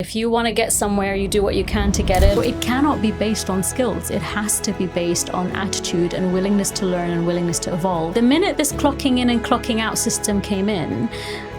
If you want to get somewhere, you do what you can to get it. It cannot be based on skills. It has to be based on attitude and willingness to learn and willingness to evolve. The minute this clocking in and clocking out system came in,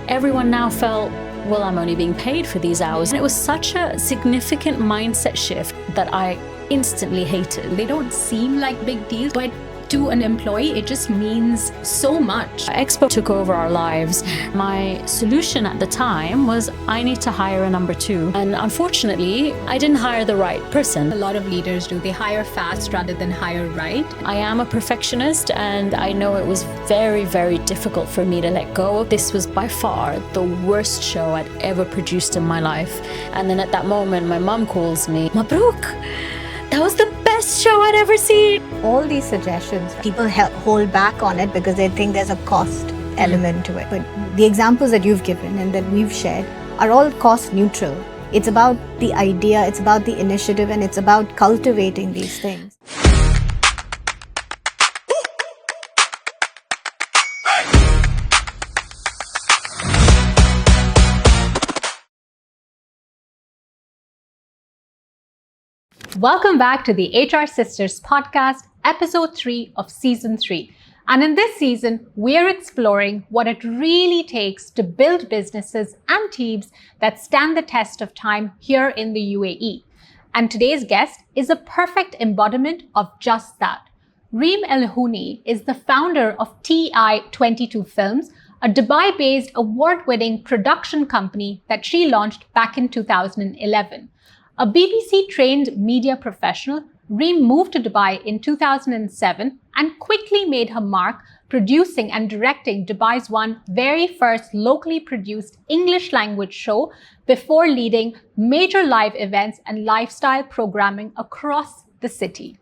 everyone now felt, well, I'm only being paid for these hours. And it was such a significant mindset shift that I instantly hated. They don't seem like big deals, but to an employee, it just means so much. Expo took over our lives. My solution at the time was I need to hire a number two. And unfortunately, I didn't hire the right person. A lot of leaders do. They hire fast rather than hire right. I am a perfectionist, and I know it was very, very difficult for me to let go. This was by far the worst show I'd ever produced in my life. And then at that moment, my mum calls me, Mabruk, that was the best show I'd ever seen. All these suggestions, people hold back on it because they think there's a cost element to it. But the examples that you've given and that we've shared are all cost neutral. It's about the idea, it's about the initiative, and it's about cultivating these things. Welcome back to the HR Sisters podcast, episode 3 of season 3. And in this season, we're exploring what it really takes to build businesses and teams that stand the test of time here in the UAE. And today's guest is a perfect embodiment of just that. Reim El Houni is the founder of TI22 Films, a Dubai-based award-winning production company that she launched back in 2011. A BBC-trained media professional, Reim moved to Dubai in 2007 and quickly made her mark producing and directing Dubai's very first locally produced English language show before leading major live events and lifestyle programming across the city.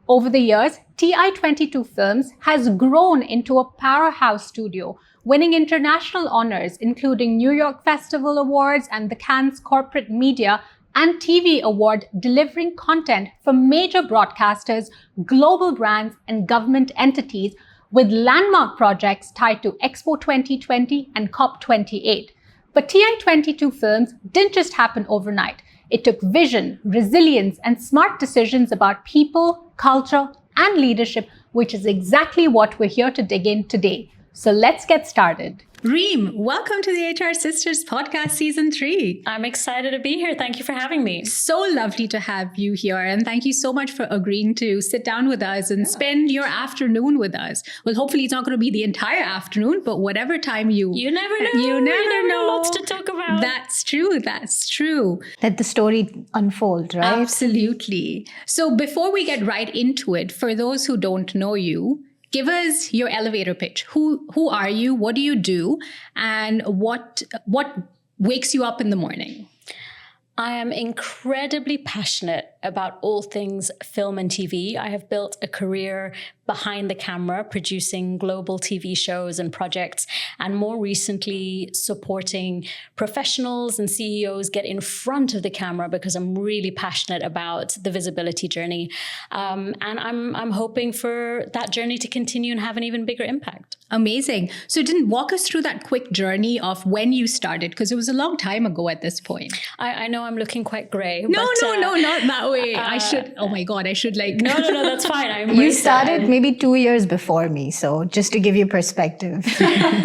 Over the years, TI22 Films has grown into a powerhouse studio, winning international honors including New York Festival Awards and the Cannes Corporate Media and TV Award, delivering content for major broadcasters, global brands, and government entities with landmark projects tied to Expo 2020 and COP28. But TI22 Films didn't just happen overnight. It took vision, resilience, and smart decisions about people, culture, and leadership, which is exactly what we're here to dig in today. So let's get started. Reim, welcome to the HR Sisters podcast, season 3. I'm excited to be here. Thank you for having me. So lovely to have you here. And thank you so much for agreeing to sit down with us and spend your afternoon with us. Well, hopefully it's not going to be the entire afternoon, but whatever time you never know. You never know. Lots to talk about. That's true. That's true. Let the story unfold, right? Absolutely. So before we get right into it, for those who don't know you, give us your elevator pitch. Who are you? What do you do? And what wakes you up in the morning? I am incredibly passionate about all things film and TV. I have built a career behind the camera, producing global TV shows and projects, and more recently supporting professionals and CEOs get in front of the camera because I'm really passionate about the visibility journey. And I'm hoping for that journey to continue and have an even bigger impact. Amazing. So then walk us through that quick journey of when you started, because it was a long time ago at this point. I know I'm looking quite gray. No, not that way. I should No, that's fine. You started maybe 2 years before me, so just to give you perspective.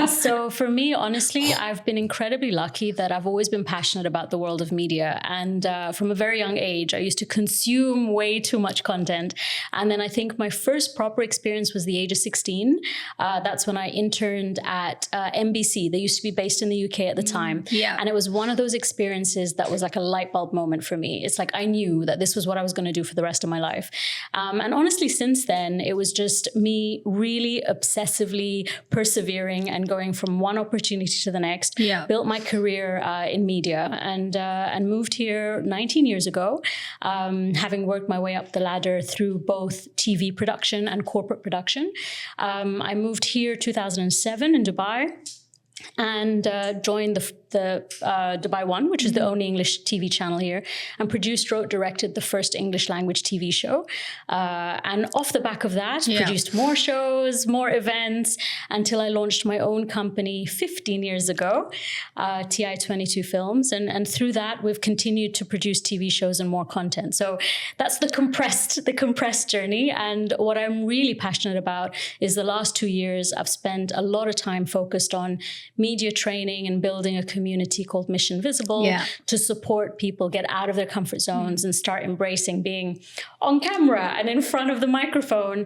So for me, honestly, I've been incredibly lucky that I've always been passionate about the world of media. And from a very young age, I used to consume way too much content. And then I think my first proper experience was the age of 16. That's when I interned at NBC. They used to be based in the UK at the time. Yeah. And it was one of those experiences that was like a light bulb moment for me. It's like I knew that this was what I was going to do for the rest of my life. And honestly, since then, it was just me really obsessively persevering and going from one opportunity to the next. Yeah. Built my career in media and moved here 19 years ago, having worked my way up the ladder through both TV production and corporate production. I moved here 2007 in Dubai and joined the the Dubai One, which is the only English TV channel here, and produced, wrote, directed the first English language TV show. And off the back of that, produced more shows, more events, until I launched my own company 15 years ago, TI22 Films. And through that, we've continued to produce TV shows and more content. So that's the compressed journey. And what I'm really passionate about is the last 2 years, I've spent a lot of time focused on media training and building a community called Mission Visible to support people get out of their comfort zones and start embracing being on camera and in front of the microphone,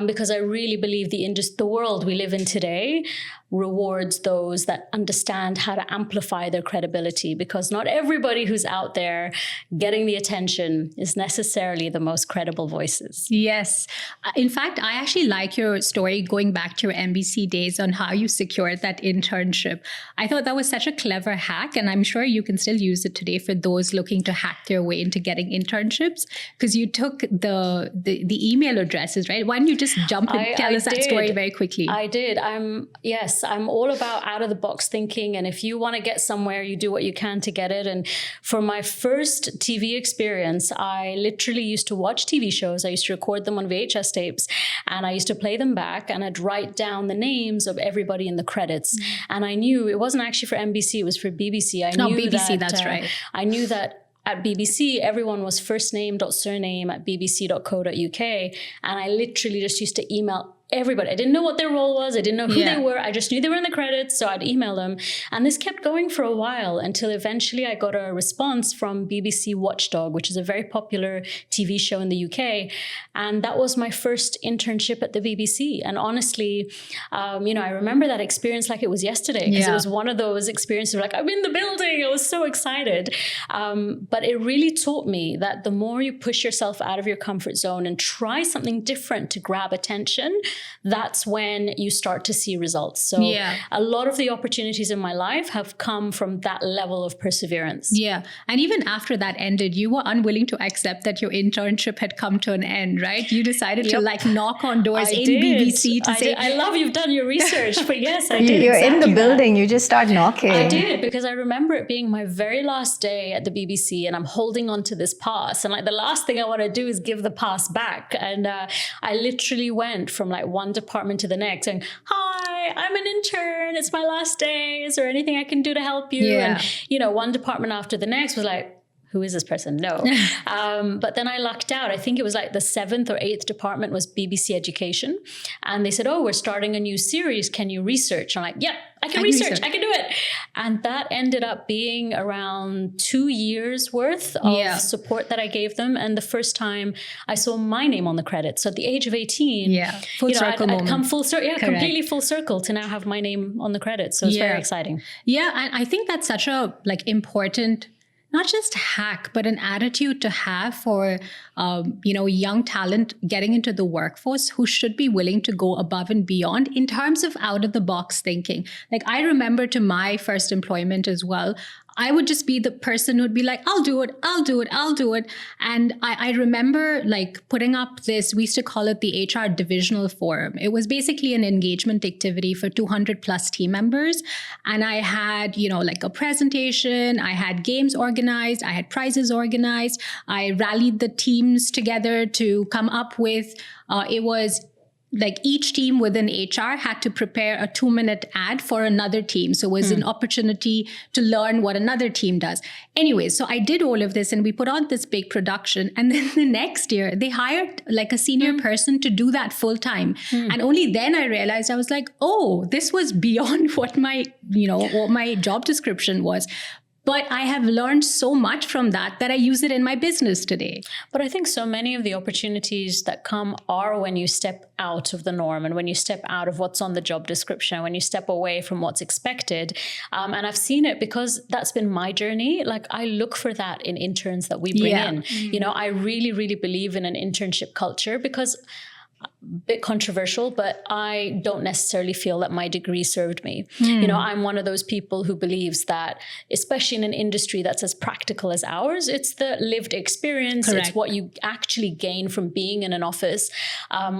because I really believe the world we live in today rewards those that understand how to amplify their credibility, because not everybody who's out there getting the attention is necessarily the most credible voices. Yes. In fact, I actually like your story going back to your MBC days on how you secured that internship. I thought that was such a clever hack, and I'm sure you can still use it today for those looking to hack their way into getting internships, because you took the email addresses, right? Why don't you just jump and tell us that story very quickly? I did. I'm all about out of the box thinking. And if you want to get somewhere, you do what you can to get it. And for my first TV experience, I literally used to watch TV shows. I used to record them on VHS tapes, and I used to play them back, and I'd write down the names of everybody in the credits. And I knew it wasn't actually for NBC, it was for BBC. BBC, that's right. I knew that at BBC, everyone was first name dot surname at bbc.co.uk. And I literally just used to email everybody. I didn't know what their role was. I didn't know who they were. I just knew they were in the credits. So I'd email them. And this kept going for a while until eventually I got a response from BBC Watchdog, which is a very popular TV show in the UK. And that was my first internship at the BBC. And honestly, I remember that experience like it was yesterday, because it was one of those experiences where like, I'm in the building. I was so excited. But it really taught me that the more you push yourself out of your comfort zone and try something different to grab attention, that's when you start to see results. So a lot of the opportunities in my life have come from that level of perseverance. Yeah. And even after that ended, you were unwilling to accept that your internship had come to an end, right? You decided to knock on doors BBC to say, I love you've done your research, but yes, I did. You're in the building, you just start knocking. I did, because I remember it being my very last day at the BBC, and I'm holding on to this pass. And like the last thing I want to do is give the pass back. And I literally went from like one department to the next and, hi, I'm an intern. It's my last day. Is there anything I can do to help you? And, one department after the next was like, who is this person? No. But then I lucked out. I think it was like the 7th or 8th department was BBC Education. And they said, we're starting a new series. Can you research? I'm like, yep, I can research. I can do it. And that ended up being around 2 years worth of support that I gave them. And the first time I saw my name on the credits. So at the age of 18, full circle I'd come full circle. Yeah, completely full circle to now have my name on the credits. So it's very exciting. Yeah. And I think that's such a important, not just hack, but an attitude to have for, young talent getting into the workforce who should be willing to go above and beyond in terms of out of the box thinking. Like I remember to my first employment as well, I would just be the person who'd be like, I'll do it. And I remember like putting up this, we used to call it the HR divisional forum. It was basically an engagement activity for 200 plus team members. And I had, like a presentation, I had games organized, I had prizes organized. I rallied the teams together to come up with, it was like each team within HR had to prepare a 2-minute ad for another team. So it was an opportunity to learn what another team does. Anyway, so I did all of this and we put on this big production. And then the next year they hired like a senior person to do that full time. And only then I realized, I was like, this was beyond what my job description was. But I have learned so much from that I use it in my business today. But I think so many of the opportunities that come are when you step out of the norm and when you step out of what's on the job description, when you step away from what's expected. And I've seen it because that's been my journey. Like I look for that in interns that we bring in. I really, really believe in an internship culture because bit controversial, but I don't necessarily feel that my degree served me. You know, I'm one of those people who believes that, especially in an industry that's as practical as ours, it's the lived experience. Correct. It's what you actually gain from being in an office,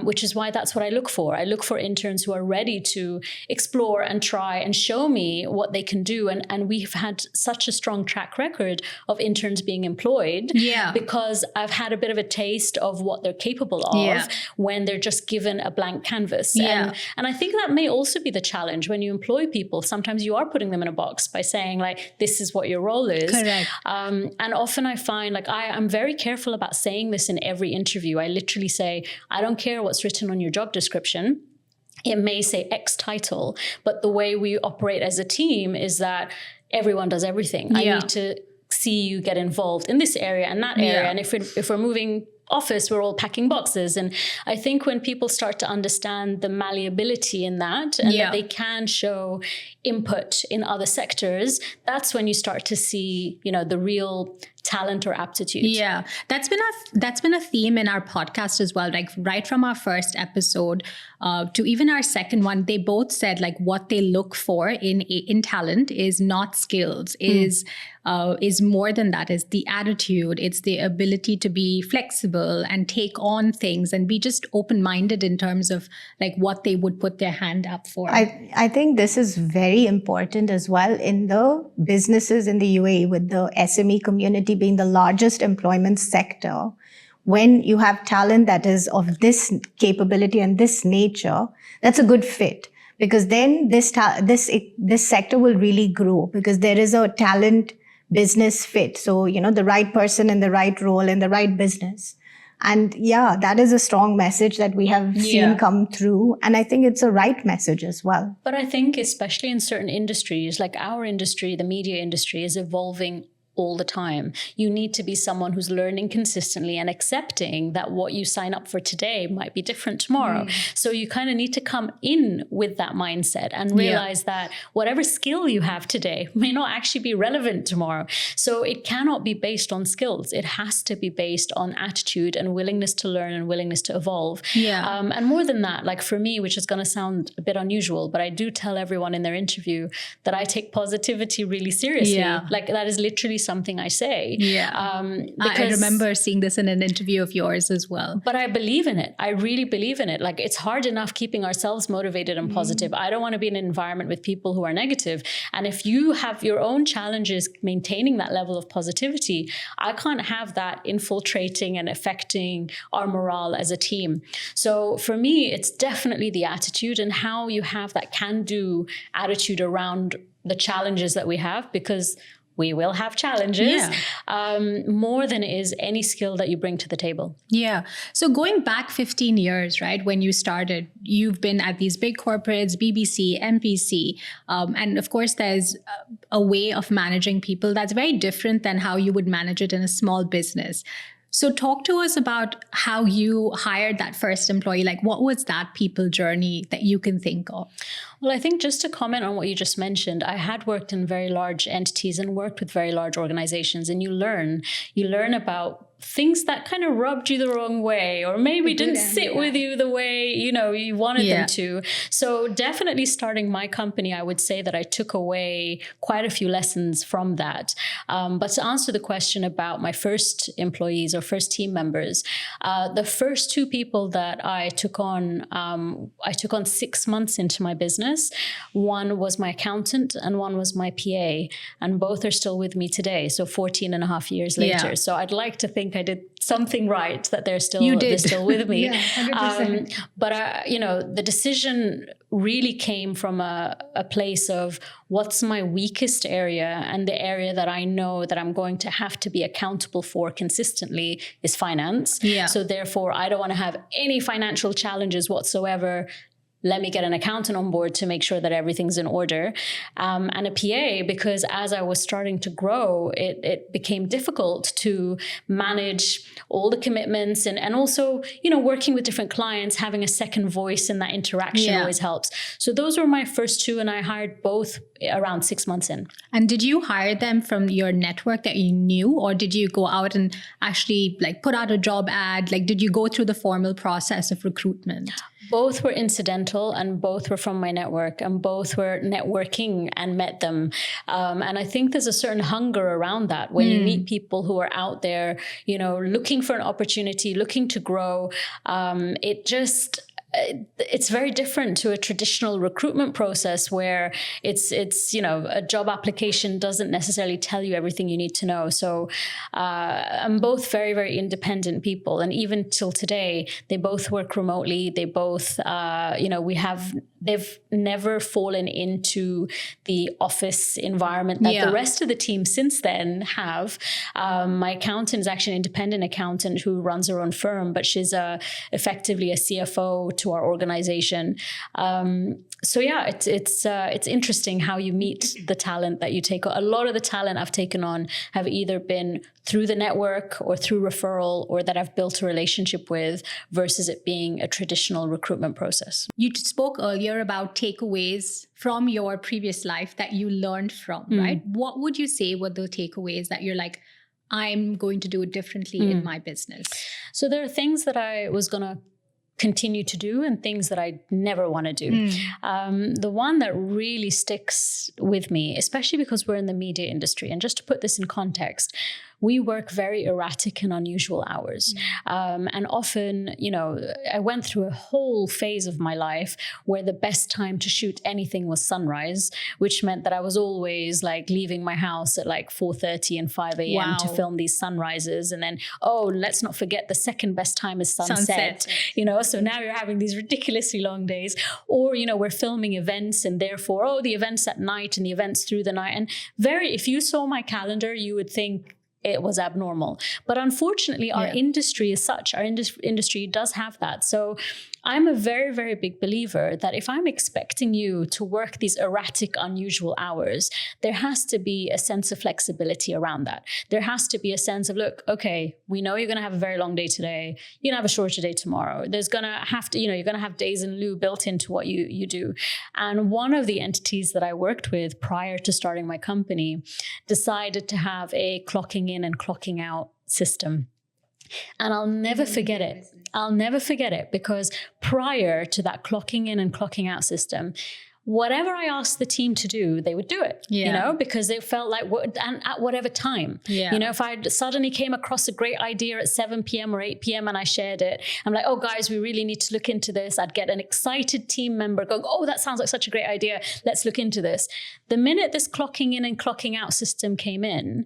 which is why that's what I look for. I look for interns who are ready to explore and try and show me what they can do. And we've had such a strong track record of interns being employed because I've had a bit of a taste of what they're capable of when they're just given a blank canvas. And I think that may also be the challenge when you employ people. Sometimes you are putting them in a box by saying like, this is what your role is. Correct. And often I find like I'm very careful about saying this in every interview. I literally say, I don't care what's written on your job description. It may say X title, but the way we operate as a team is that everyone does everything. I need to see you get involved in this area and that area. And if we're moving office, we're all packing boxes. And I think when people start to understand the malleability in that and that they can show input in other sectors, that's when you start to see, you know, the real talent or aptitude. Yeah, that's been a theme in our podcast as well. Like right from our first episode to even our second one, they both said like what they look for in talent is not skills, is more than that, is the attitude. It's the ability to be flexible and take on things and be just open-minded in terms of like what they would put their hand up for. I think this is very important as well in the businesses in the UAE, with the SME community being the largest employment sector. When you have talent that is of this capability and this nature, that's a good fit, because then this sector will really grow because there is a talent business fit. So, you know, the right person in the right role in the right business. And that is a strong message that we have seen come through. And I think it's a right message as well. But I think especially in certain industries, like our industry, the media industry, is evolving all the time. You need to be someone who's learning consistently and accepting that what you sign up for today might be different tomorrow. So you kind of need to come in with that mindset and realize that whatever skill you have today may not actually be relevant tomorrow. So it cannot be based on skills. It has to be based on attitude and willingness to learn and willingness to evolve. And more than that, like for me, which is going to sound a bit unusual, but I do tell everyone in their interview that I take positivity really seriously. Like that is literally something I say. I remember seeing this in an interview of yours as well. But I believe in it. I really believe in it. Like it's hard enough keeping ourselves motivated and positive. I don't want to be in an environment with people who are negative. And if you have your own challenges maintaining that level of positivity, I can't have that infiltrating and affecting our morale as a team. So for me, it's definitely the attitude and how you have that can-do attitude around the challenges that we have, because we will have challenges more than it is any skill that you bring to the table. So going back 15 years, right, when you started, you've been at these big corporates, BBC, MPC, and of course there's a way of managing people that's very different than how you would manage it in a small business. So talk to us about how you hired that first employee. Like, what was that people journey that you can think of? Well, I think just to comment on what you just mentioned, I had worked in very large entities and worked with very large organizations, and you learn about things that kind of rubbed you the wrong way, or maybe didn't sit with you the way, you know, you wanted them to. So definitely starting my company, I would say that I took away quite a few lessons from that. But to answer the question about my first employees or first team members, the first two people that I took on 6 months into my business. One was my accountant and one was my PA, and both are still with me today. So 14 and a half years later. So I'd like to think I did something right, that they're still with me. 100%. But you know, the decision really came from a place of what's my weakest area, and the area that I know that I'm going to have to be accountable for consistently is finance. So therefore, I don't want to have any financial challenges whatsoever let me get an accountant on board to make sure that everything's in order, and a PA, because as I was starting to grow, it became difficult to manage all the commitments and also, working with different clients, having a second voice in that interaction always helps. So those were my first two, and I hired both around 6 months in. And did you hire them from your network that you knew, or did you go out and actually put out a job ad? Did you go through the formal process of recruitment? Both were incidental, and both were from my network, and both were networking and met them. And I think there's a certain hunger around that when you meet people who are out there, looking for an opportunity, looking to grow. It's very different to a traditional recruitment process where it's a job application doesn't necessarily tell you everything you need to know. So I'm both very, very independent people. And even till today, they both work remotely. They both, they've never fallen into the office environment that the rest of the team since then have. My accountant is actually an independent accountant who runs her own firm, but she's effectively a CFO to our organization. It's interesting how you meet the talent that you take on. A lot of the talent I've taken on have either been through the network or through referral, or that I've built a relationship with, versus it being a traditional recruitment process. You spoke earlier about takeaways from your previous life that you learned from, right? What would you say were the takeaways that you're like, I'm going to do it differently in my business? So there are things that I was going to continue to do and things that I never want to do. The one that really sticks with me, especially because we're in the media industry, and just to put this in context, we work very erratic and unusual hours. And often, I went through a whole phase of my life where the best time to shoot anything was sunrise, which meant that I was always leaving my house at 4:30 and 5 a.m. to film these sunrises. And then, let's not forget the second best time is sunset. So now you're having these ridiculously long days. Or, we're filming events, and therefore, the events at night and the events through the night. And if you saw my calendar, you would think it was abnormal. But unfortunately, our industry is such. Our industry does have that. So I'm a very, very big believer that if I'm expecting you to work these erratic, unusual hours, there has to be a sense of flexibility around that. There has to be a sense of, look, okay, we know you're going to have a very long day today. You're going to have a shorter day tomorrow. There's going to have to, you're going to have days in lieu built into what you do. And one of the entities that I worked with prior to starting my company decided to have a clocking in and clocking out system. And I'll never forget it. I'll never forget it, because prior to that clocking in and clocking out system, whatever I asked the team to do, they would do it, because they felt like, and at whatever time, if I suddenly came across a great idea at 7 p.m. or 8 p.m. and I shared it, I'm like, oh guys, we really need to look into this. I'd get an excited team member going, oh, that sounds like such a great idea. Let's look into this. The minute this clocking in and clocking out system came in,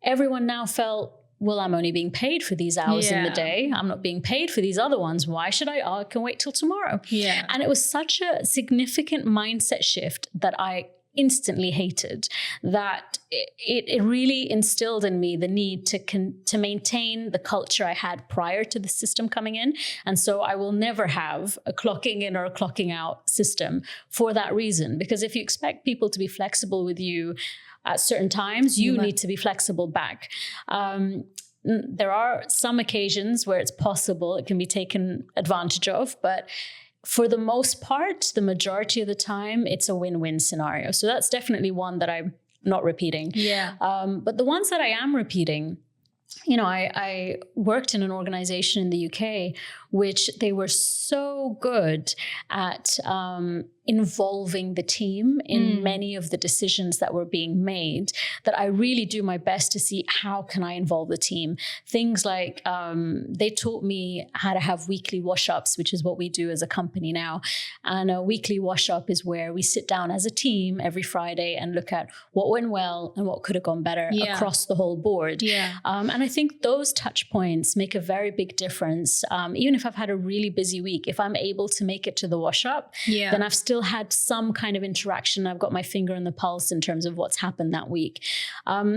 everyone now felt, well, I'm only being paid for these hours in the day. I'm not being paid for these other ones. Why should I? I can wait till tomorrow. And it was such a significant mindset shift that I instantly hated, that it really instilled in me the need to maintain the culture I had prior to the system coming in. And so I will never have a clocking in or a clocking out system for that reason. Because if you expect people to be flexible with you at certain times, you need to be flexible back. There are some occasions where it's possible, it can be taken advantage of, but for the most part, the majority of the time, it's a win-win scenario. So that's definitely one that I'm not repeating. But the ones that I am repeating, I worked in an organization in the UK, which they were so good at involving the team in many of the decisions that were being made, that I really do my best to see how can I involve the team. Things like they taught me how to have weekly wash-ups, which is what we do as a company now. And a weekly wash-up is where we sit down as a team every Friday and look at what went well and what could have gone better across the whole board. And I think those touch points make a very big difference, even if I've had a really busy week, if I'm able to make it to the wash up, then I've still had some kind of interaction. I've got my finger on the pulse in terms of what's happened that week.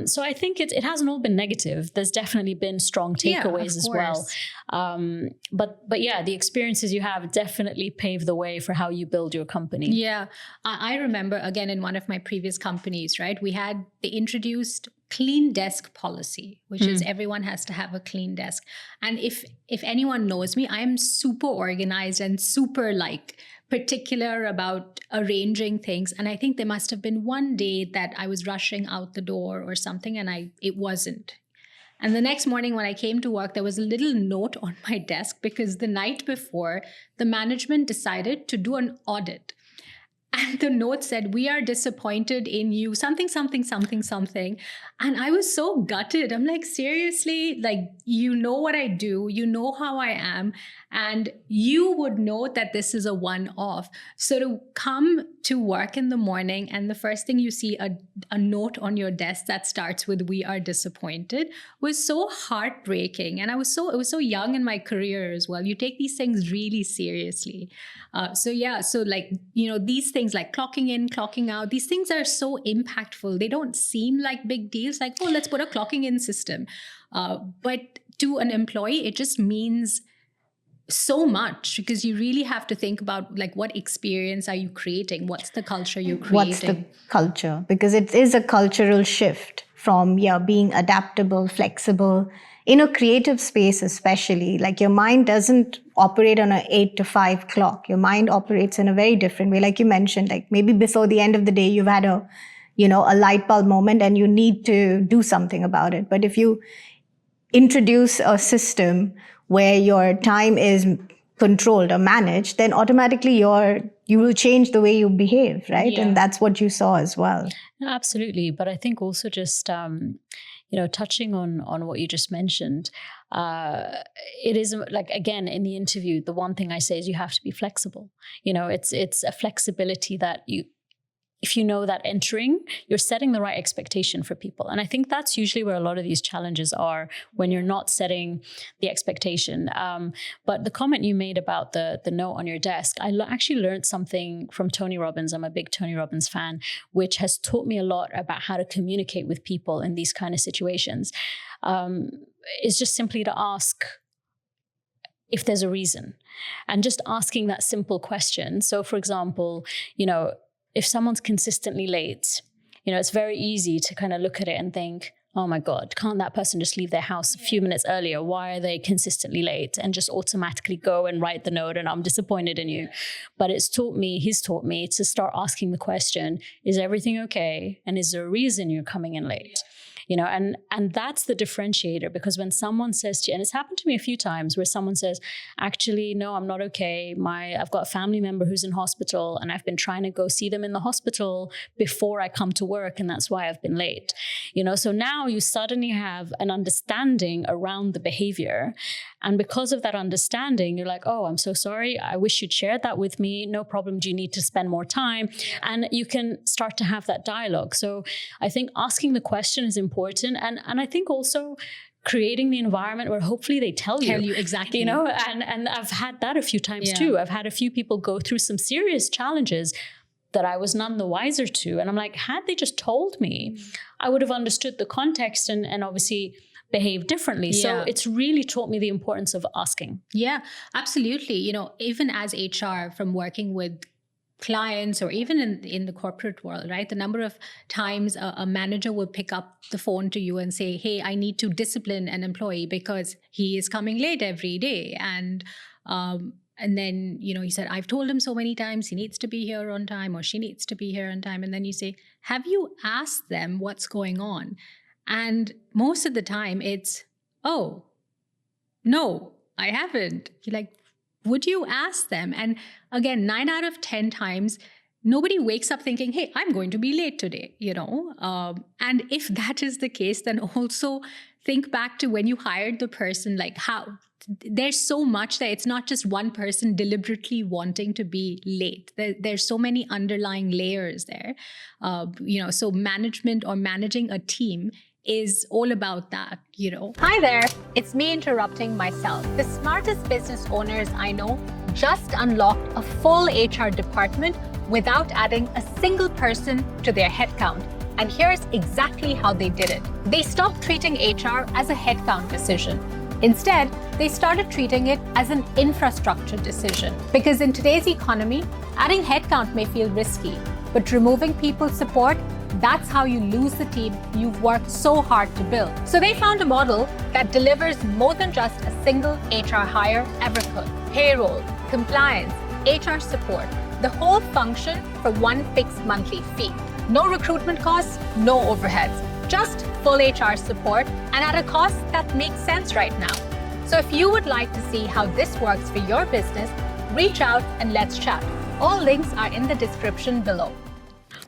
So I think it hasn't all been negative. There's definitely been strong takeaways as well. But yeah, the experiences you have definitely pave the way for how you build your company. Yeah. I remember, again, in one of my previous companies, right, they introduced clean desk policy, which is everyone has to have a clean desk. And if anyone knows me, I'm super organized and super particular about arranging things. And I think there must have been one day that I was rushing out the door or something, and it wasn't. And the next morning when I came to work, there was a little note on my desk because the night before, the management decided to do an audit. And the note said, "We are disappointed in you, something, something, something, something." And I was so gutted. I'm like, seriously, you know what I do, you know how I am, and you would know that this is a one-off. So to come to work in the morning and the first thing you see a note on your desk that starts with "We are disappointed" was so heartbreaking. And it was so young in my career as well. You take these things really seriously. These things like clocking in, clocking out, these things are so impactful. They don't seem like big deals, like, oh, let's put a clocking in system. But to an employee, it just means so much, because you really have to think about what experience are you creating? What's the culture you're creating? What's the culture? Because it is a cultural shift from being adaptable, flexible, in a creative space especially. Your mind doesn't operate on an 8 to 5 clock. Your mind operates in a very different way. Like you mentioned, maybe before the end of the day, you've had a light bulb moment and you need to do something about it. But if you introduce a system where your time is controlled or managed, then automatically you will change the way you behave, right? Yeah. And that's what you saw as well. No, absolutely. But I think also just, touching on what you just mentioned, it is again, in the interview, the one thing I say is you have to be flexible. It's a flexibility that if you know that entering, you're setting the right expectation for people. And I think that's usually where a lot of these challenges are, when you're not setting the expectation. But the comment you made about the note on your desk, I actually learned something from Tony Robbins. I'm a big Tony Robbins fan, which has taught me a lot about how to communicate with people in these kind of situations. Is just simply to ask if there's a reason, and just asking that simple question. So for example, if someone's consistently late, it's very easy to kind of look at it and think, oh my God, can't that person just leave their house a few minutes earlier? Why are they consistently late? And just automatically go and write the note and I'm disappointed in you. But he's taught me to start asking the question, is everything okay? And is there a reason you're coming in late? And that's the differentiator, because when someone says to you, and it's happened to me a few times where someone says, actually, no, I'm not okay. I've got a family member who's in hospital and I've been trying to go see them in the hospital before I come to work. And that's why I've been late. So now you suddenly have an understanding around the behavior. And because of that understanding, you're like, oh, I'm so sorry. I wish you'd shared that with me. No problem. Do you need to spend more time? And you can start to have that dialogue. So I think asking the question is important. And I think also creating the environment where hopefully they tell you exactly, and I've had that a few times too. I've had a few people go through some serious challenges that I was none the wiser to. And I'm like, had they just told me, I would have understood the context and obviously behave differently. Yeah. So it's really taught me the importance of asking. Yeah, absolutely. Even as HR, from working with clients or even in the corporate world, right? The number of times a manager will pick up the phone to you and say, hey, I need to discipline an employee because he is coming late every day. And then, he said, I've told him so many times he needs to be here on time or she needs to be here on time. And then you say, have you asked them what's going on? And most of the time it's, oh, no, I haven't. You're like, would you ask them? And again, 9 out of 10 times, nobody wakes up thinking, hey, I'm going to be late today, And if that is the case, then also think back to when you hired the person, how there's so much that it's not just one person deliberately wanting to be late. There's so many underlying layers there. So management or managing a team is all about that, Hi there, it's me interrupting myself. The smartest business owners I know just unlocked a full HR department without adding a single person to their headcount. And here's exactly how they did it. They stopped treating HR as a headcount decision. Instead, they started treating it as an infrastructure decision. Because in today's economy, adding headcount may feel risky, but removing people's support, that's how you lose the team you've worked so hard to build. So they found a model that delivers more than just a single HR hire ever could. Payroll, compliance, HR support, the whole function for one fixed monthly fee. No recruitment costs, no overheads, just full HR support and at a cost that makes sense right now. So if you would like to see how this works for your business, reach out and let's chat. All links are in the description below.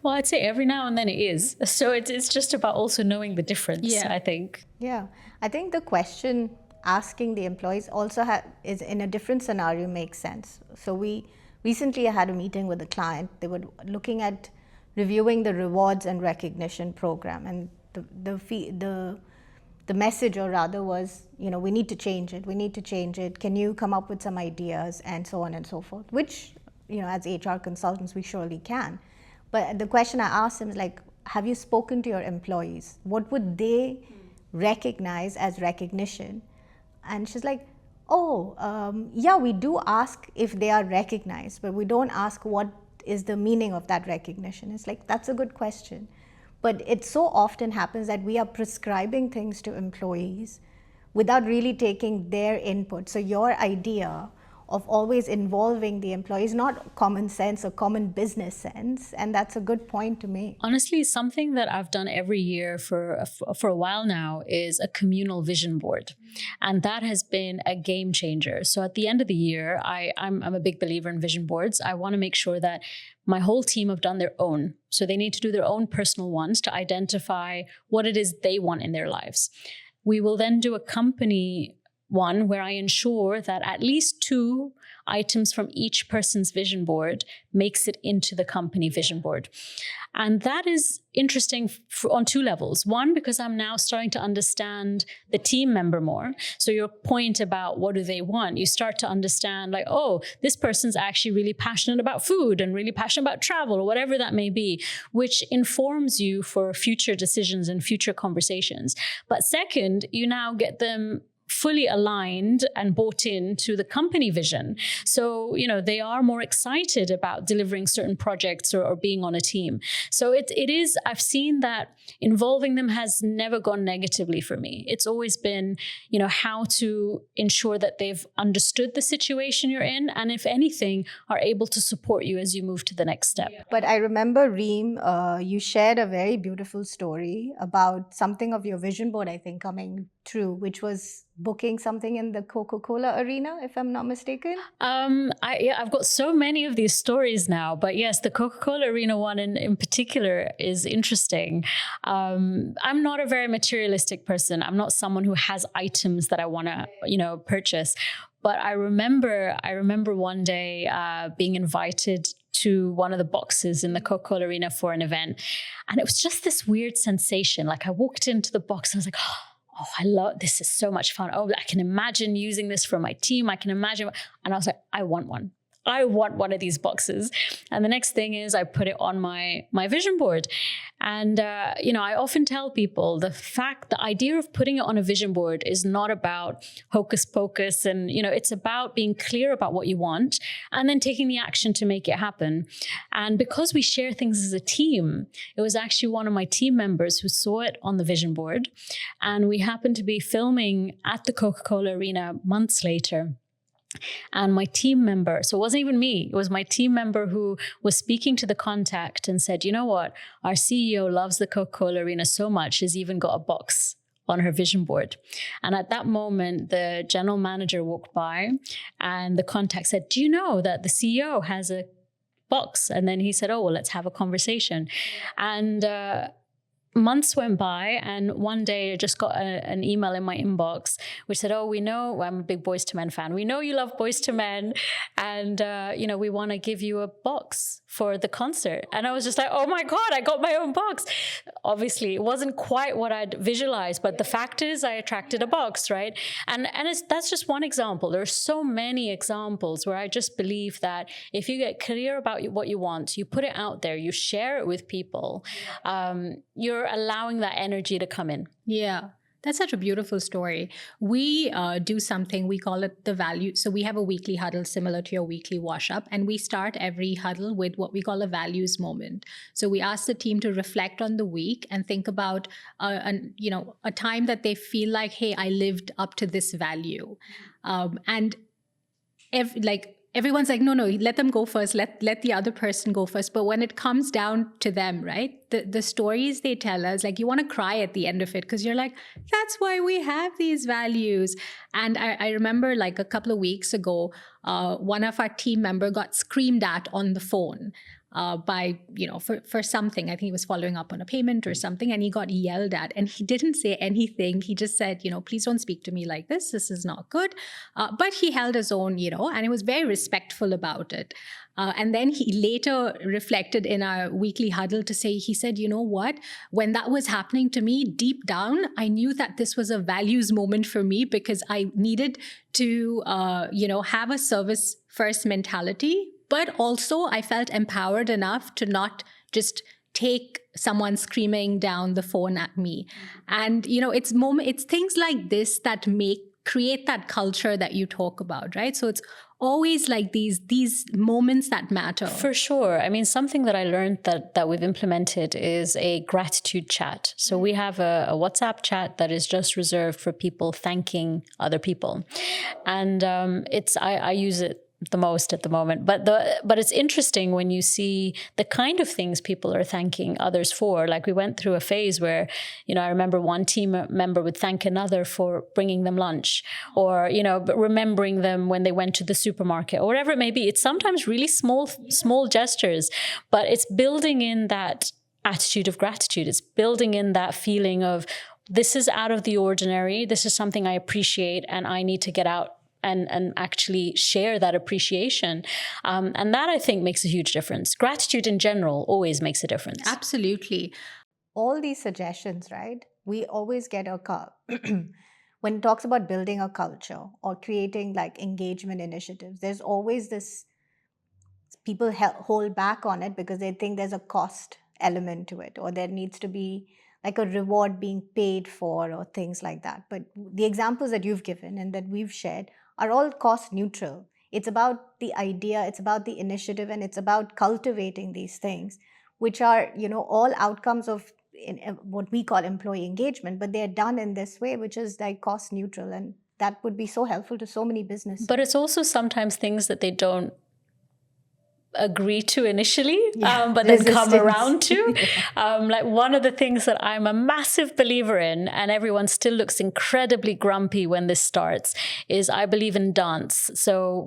Well, I'd say every now and then it is. So it's just about also knowing the difference, I think. Yeah. I think the question asking the employees also is in a different scenario makes sense. So we recently had a meeting with a client. They were looking at reviewing the rewards and recognition program. And the message, or rather, was, we need to change it. We need to change it. Can you come up with some ideas, and so on and so forth, which, as HR consultants, we surely can. But the question I asked him is like, have you spoken to your employees? What would they recognize as recognition? And she's like, yeah, we do ask if they are recognized, but we don't ask what is the meaning of that recognition. It's like, that's a good question. But it so often happens that we are prescribing things to employees without really taking their input. So your idea of always involving the employees, not common sense or common business sense. And that's a good point to make. Honestly, something that I've done every year for a while now is a communal vision board. And that has been a game changer. So at the end of the year, I'm a big believer in vision boards. I want to make sure that my whole team have done their own. So they need to do their own personal ones to identify what it is they want in their lives. We will then do a company one where I ensure that at least 2 items from each person's vision board makes it into the company vision board. And that is interesting on 2 levels. One, because I'm now starting to understand the team member more. So your point about what do they want, you start to understand like, this person's actually really passionate about food and really passionate about travel or whatever that may be, which informs you for future decisions and future conversations. But second, you now get them fully aligned and bought into the company vision. So, they are more excited about delivering certain projects or being on a team. So it is, I've seen that involving them has never gone negatively for me. It's always been, how to ensure that they've understood the situation you're in. And if anything, are able to support you as you move to the next step. But I remember, Reem, you shared a very beautiful story about something of your vision board, I think, coming true, which was booking something in the Coca-Cola arena, if I'm not mistaken. I've got so many of these stories now, but yes, the Coca-Cola arena one in particular is interesting. I'm not a very materialistic person. I'm not someone who has items that I want to, purchase. But I remember one day being invited to one of the boxes in the Coca-Cola arena for an event. And it was just this weird sensation. Like I walked into the box and I was like, I love this. Is so much fun. I can imagine using this for my team. I can imagine. And I was like, I want one. I want one of these boxes. And the next thing is I put it on my vision board. And, I often tell people the idea of putting it on a vision board is not about hocus pocus. And, it's about being clear about what you want and then taking the action to make it happen. And because we share things as a team, it was actually one of my team members who saw it on the vision board. And we happened to be filming at the Coca-Cola arena months later. And my team member, so it wasn't even me, it was my team member who was speaking to the contact and said, you know what, our CEO loves the Coca-Cola arena so much, she's even got a box on her vision board. And at that moment, the general manager walked by and the contact said, do you know that the CEO has a box? And then he said, well, let's have a conversation. And months went by, and one day I just got an email in my inbox which said, "Oh, we know I'm a big Boyz II Men fan. We know you love Boyz II Men, and we want to give you a box for the concert." And I was just like, "Oh my God, I got my own box!" Obviously, it wasn't quite what I'd visualized, but the fact is, I attracted a box, right? And that's just one example. There are so many examples where I just believe that if you get clear about what you want, you put it out there, you share it with people, you're allowing that energy to come in. Yeah. That's such a beautiful story. We do something, we call it the value. So we have a weekly huddle similar to your weekly wash up, and we start every huddle with what we call a values moment. So we ask the team to reflect on the week and think about a time that they feel like, hey, I lived up to this value. Everyone's like, no, let them go first. Let the other person go first. But when it comes down to them, right, the stories they tell us, like, you want to cry at the end of it because you're like, that's why we have these values. And I remember like a couple of weeks ago, one of our team member got screamed at on the phone for something. I think he was following up on a payment or something, and he got yelled at, and he didn't say anything. He just said, please don't speak to me like this. This is not good. But he held his own, and he was very respectful about it. And then he later reflected in our weekly huddle to say, he said, you know what, when that was happening to me, deep down, I knew that this was a values moment for me because I needed to, have a service first mentality. But also I felt empowered enough to not just take someone screaming down the phone at me. And, it's things like this that create that culture that you talk about, right? So it's always like these moments that matter. For sure. I mean, something that I learned that we've implemented is a gratitude chat. So we have a WhatsApp chat that is just reserved for people thanking other people. And I use it the most at the moment, but it's interesting when you see the kind of things people are thanking others for. Like, we went through a phase where, I remember one team member would thank another for bringing them lunch, or remembering them when they went to the supermarket, or whatever it may be. It's sometimes really small gestures, but it's building in that attitude of gratitude. It's building in that feeling of, this is out of the ordinary. This is something I appreciate, and I need to get out and actually share that appreciation. And that, I think, makes a huge difference. Gratitude in general always makes a difference. Absolutely. All these suggestions, right? We always get when it talks about building a culture or creating like engagement initiatives, there's always this, people hold back on it because they think there's a cost element to it, or there needs to be like a reward being paid for, or things like that. But the examples that you've given and that we've shared are all cost neutral. It's about the idea, it's about the initiative, and it's about cultivating these things, which are, all outcomes of what we call employee engagement, but they're done in this way, which is like cost neutral. And that would be so helpful to so many businesses. But it's also sometimes things that they don't agree to initially, but then come around to. Like, one of the things that I'm a massive believer in, and everyone still looks incredibly grumpy when this starts, is I believe in dance. So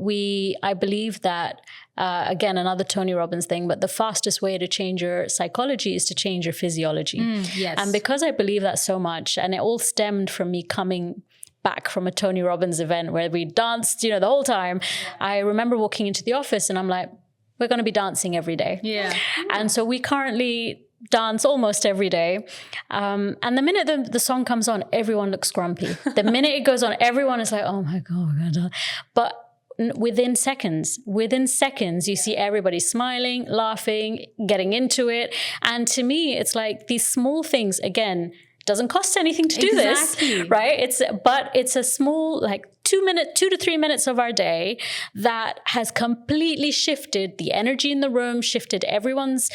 I believe that, again, another Tony Robbins thing, but the fastest way to change your psychology is to change your physiology. Yes. And because I believe that so much, and it all stemmed from me coming back from a Tony Robbins event where we danced, the whole time. I remember walking into the office and I'm like, we're going to be dancing every day. Yeah. And so we currently dance almost every day. And the minute the song comes on, everyone looks grumpy. The minute it goes on, everyone is like, oh my God, we're going to dance. But within seconds, you see everybody smiling, laughing, getting into it. And to me, it's like these small things, again, doesn't cost anything to do this, right? It's a small, like 2 to 3 minutes of our day that has completely shifted the energy in the room, shifted everyone's,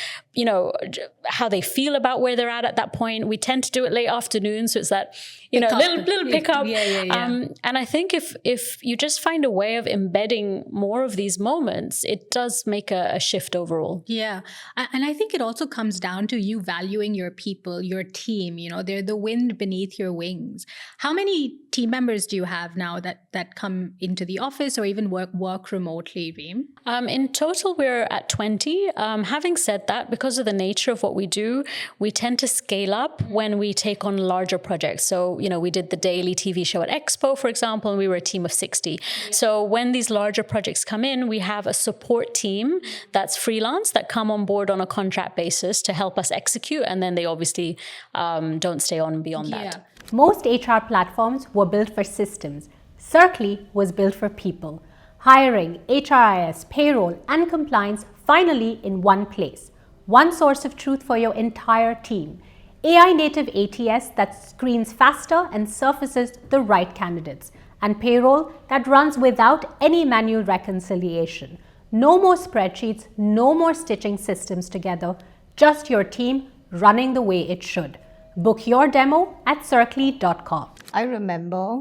how they feel about where they're at that point. We tend to do it late afternoon. So it's that, little pickup. Yeah. And I think if you just find a way of embedding more of these moments, it does make a shift overall. Yeah. And I think it also comes down to you valuing your people, your team. They're the wind beneath your wings. How many team members do you have now that come into the office or even work remotely, Reem? In total, we're at 20. Having said that, because of the nature of what we do, we tend to scale up when we take on larger projects. So, we did the daily TV show at Expo, for example, and we were a team of 60. So when these larger projects come in, we have a support team that's freelance that come on board on a contract basis to help us execute. And then they obviously don't stay on beyond that. Most HR platforms were built for systems. Circly was built for people. Hiring, HRIS, payroll, and compliance finally in one place. One source of truth for your entire team. AI native ATS that screens faster and surfaces the right candidates. And payroll that runs without any manual reconciliation. No more spreadsheets, no more stitching systems together. Just your team running the way it should. Book your demo at circly.com. I remember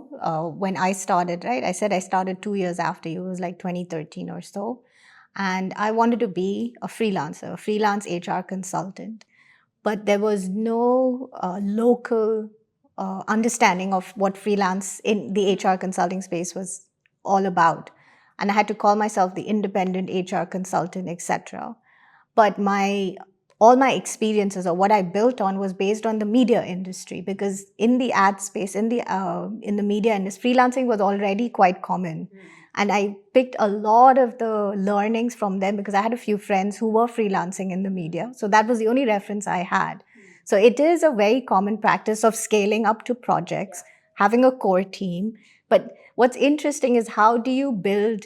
when I started, right? I said I started 2 years after you. It was like 2013 or so. And I wanted to be a freelancer, a freelance HR consultant. But there was no local understanding of what freelance in the HR consulting space was all about. And I had to call myself the independent HR consultant, etc. But all my experiences or what I built on was based on the media industry, because in the ad space, in the media industry, freelancing was already quite common. And I picked a lot of the learnings from them because I had a few friends who were freelancing in the media. So that was the only reference I had. So it is a very common practice of scaling up to projects, having a core team. But what's interesting is how do you build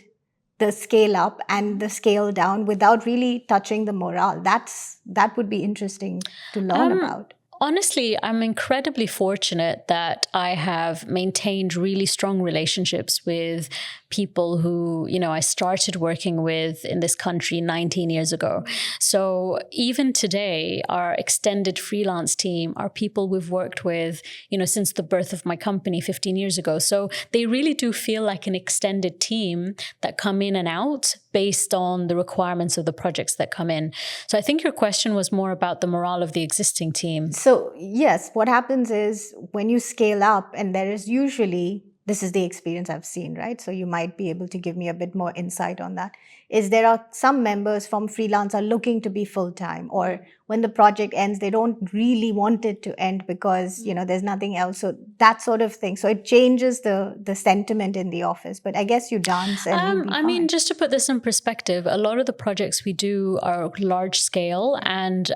the scale up and the scale down without really touching the morale? That would be interesting to learn about. Honestly, I'm incredibly fortunate that I have maintained really strong relationships with people who, I started working with in this country 19 years ago. So even today, our extended freelance team are people we've worked with, since the birth of my company 15 years ago. So they really do feel like an extended team that come in and out based on the requirements of the projects that come in. So I think your question was more about the morale of the existing team. So yes, what happens is when you scale up, and there is usually, this is the experience I've seen, right? So you might be able to give me a bit more insight on that, is there are some members from freelance are looking to be full-time, or when the project ends, they don't really want it to end because, there's nothing else. So that sort of thing. So it changes the sentiment in the office. But I guess you dance and I mean, just to put this in perspective, a lot of the projects we do are large scale. And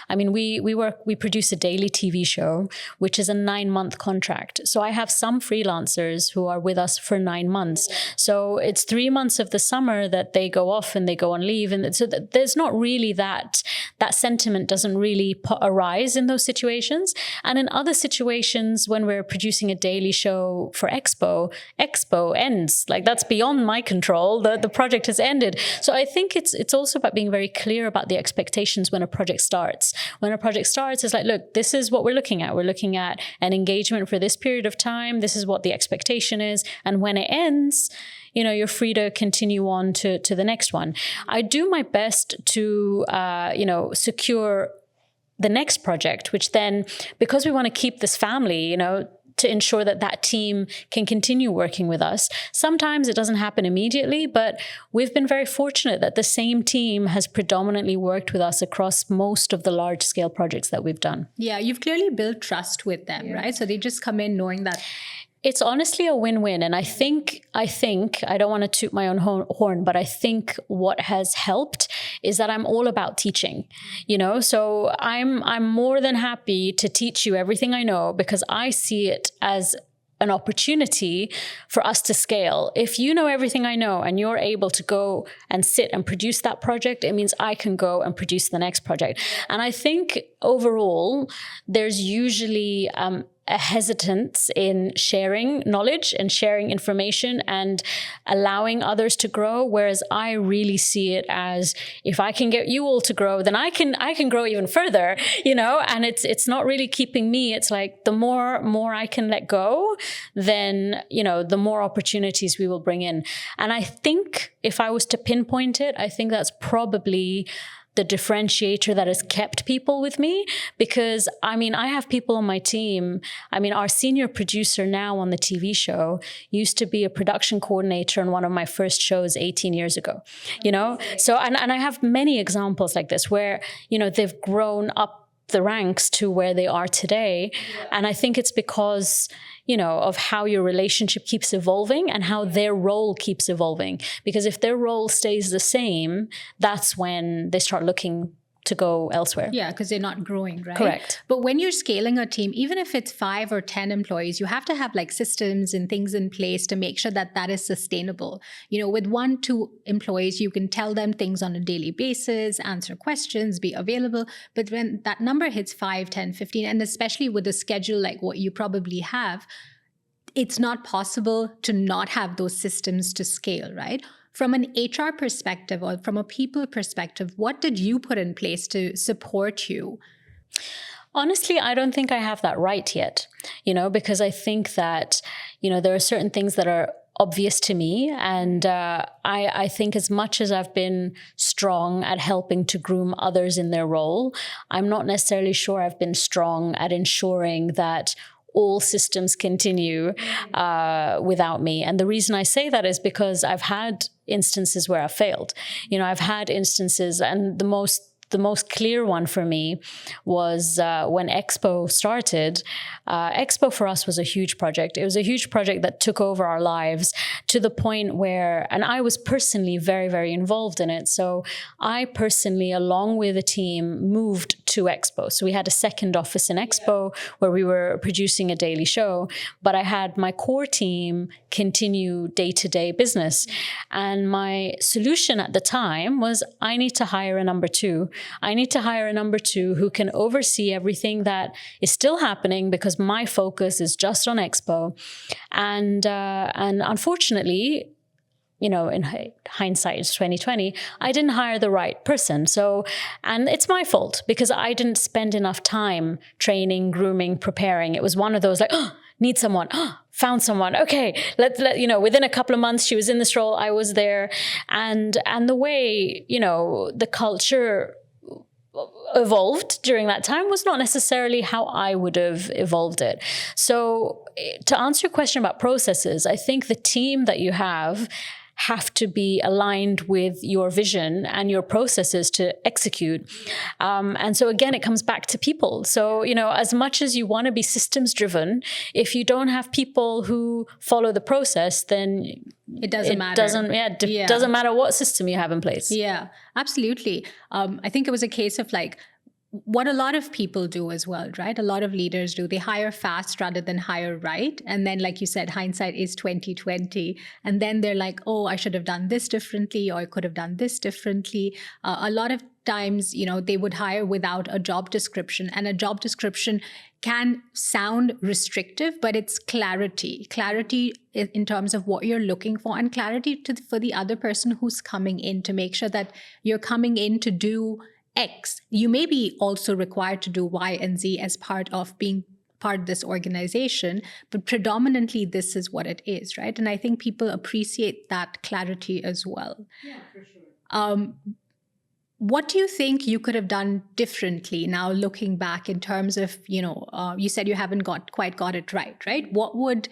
we produce a daily TV show, which is a 9-month contract. So I have some freelancers who are with us for 9 months. So it's 3 months of the summer that they go off and they go on leave. And so there's not really that sentiment doesn't really arise in those situations. And in other situations, when we're producing a daily show for Expo ends. Like, that's beyond my control. The project has ended. So I think it's also about being very clear about the expectations when a project starts. When a project starts, it's like, look, this is what we're looking at. We're looking at an engagement for this period of time. This is what the expectation is. And when it ends, you're free to continue on to the next one. I do my best to, secure the next project, which then, because we want to keep this family, to ensure that team can continue working with us. Sometimes it doesn't happen immediately, but we've been very fortunate that the same team has predominantly worked with us across most of the large scale projects that we've done. Yeah, you've clearly built trust with them, right? So they just come in knowing that. It's honestly a win-win. And I think, I don't want to toot my own horn, but I think what has helped is that I'm all about teaching, so I'm more than happy to teach you everything I know, because I see it as an opportunity for us to scale. If you know everything I know and you're able to go and sit and produce that project, it means I can go and produce the next project. And I think overall, there's usually a hesitance in sharing knowledge and sharing information and allowing others to grow. Whereas I really see it as, if I can get you all to grow, then I can grow even further, and it's not really keeping me. It's like the more I can let go, then, the more opportunities we will bring in. And I think if I was to pinpoint it, I think that's probably the differentiator that has kept people with me. Because I mean, I have people on my team. I mean, our senior producer now on the TV show used to be a production coordinator on one of my first shows 18 years ago, you know? So, and I have many examples like this where, you know, they've grown up the ranks to where they are today. And I think it's because, you know, of how your relationship keeps evolving and how their role keeps evolving. Because if their role stays the same, that's when they start looking to go elsewhere. Yeah, because they're not growing, right? Correct. But when you're scaling a team, even if it's 5 or 10 employees, you have to have like systems and things in place to make sure that that is sustainable. You know, with 1, 2 employees, you can tell them things on a daily basis, answer questions, be available. But when that number hits 5, 10, 15, and especially with a schedule like what you probably have, it's not possible to not have those systems to scale, right? From an HR perspective or from a people perspective, what did you put in place to support you? Honestly, I don't think I have that right yet, you know, because I think that, you know, there are certain things that are obvious to me. And I think as much as I've been strong at helping to groom others in their role, I'm not necessarily sure I've been strong at ensuring that all systems continue without me. And the reason I say that is because I've had instances where I failed. You know, I've had instances, and the most clear one for me was when Expo started. Expo for us was a huge project. It was a huge project that took over our lives to the point where, and I was personally very, very involved in it. So I personally, along with a team, moved to Expo. So we had a second office in Expo where we were producing a daily show, but I had my core team continue day-to-day business. And my solution at the time was, I need to hire a number 2. I need to hire a number 2 who can oversee everything that is still happening because my focus is just on Expo. And unfortunately, you know, in hindsight, it's 2020, I didn't hire the right person. So, and it's my fault because I didn't spend enough time training, grooming, preparing. It was one of those like, oh, need someone, oh, found someone. Okay, let you know, within a couple of months, she was in this role, I was there. And the way, you know, the culture evolved during that time was not necessarily how I would have evolved it. So to answer your question about processes, I think the team that you have to be aligned with your vision and your processes to execute. And so again, it comes back to people. So, you know, as much as you want to be systems driven, if you don't have people who follow the process, then it doesn't matter. Doesn't matter what system you have in place. Yeah, absolutely. I think it was a case of like, what a lot of people do as well, right? A lot of leaders do. They hire fast rather than hire right. And then, like you said, hindsight is 2020. And then they're like, oh, I should have done this differently, or I could have done this differently. A lot of times, you know, they would hire without a job description. And a job description can sound restrictive, but it's clarity. Clarity in terms of what you're looking for, and clarity for the other person who's coming in, to make sure that you're coming in to do X. You may be also required to do Y and Z as part of being part of this organization, but predominantly this is what it is, right? And I think people appreciate that clarity as well. Yeah, for sure. What do you think you could have done differently now looking back in terms of, you know, you said you haven't quite got it right? What would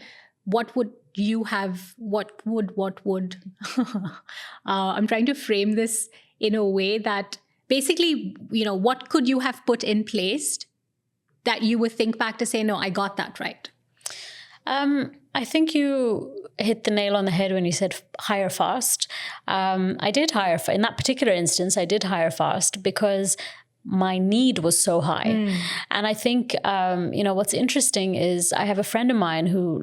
you have, I'm trying to frame this in a way that basically, you know, what could you have put in place that you would think back to say, no, I got that right? I think you hit the nail on the head when you said hire fast. I did hire, in that particular instance, I did hire fast because my need was so high. And I think, you know, what's interesting is I have a friend of mine who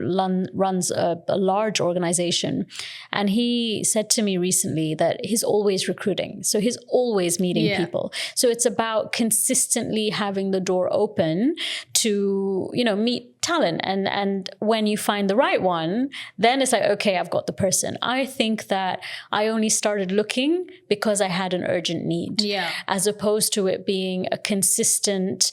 runs a large organization. And he said to me recently that he's always recruiting. So he's always meeting people. So it's about consistently having the door open to, you know, meet talent. And when you find the right one, then it's like, okay, I've got the person. I think that I only started looking because I had an urgent need, as opposed to it being a consistent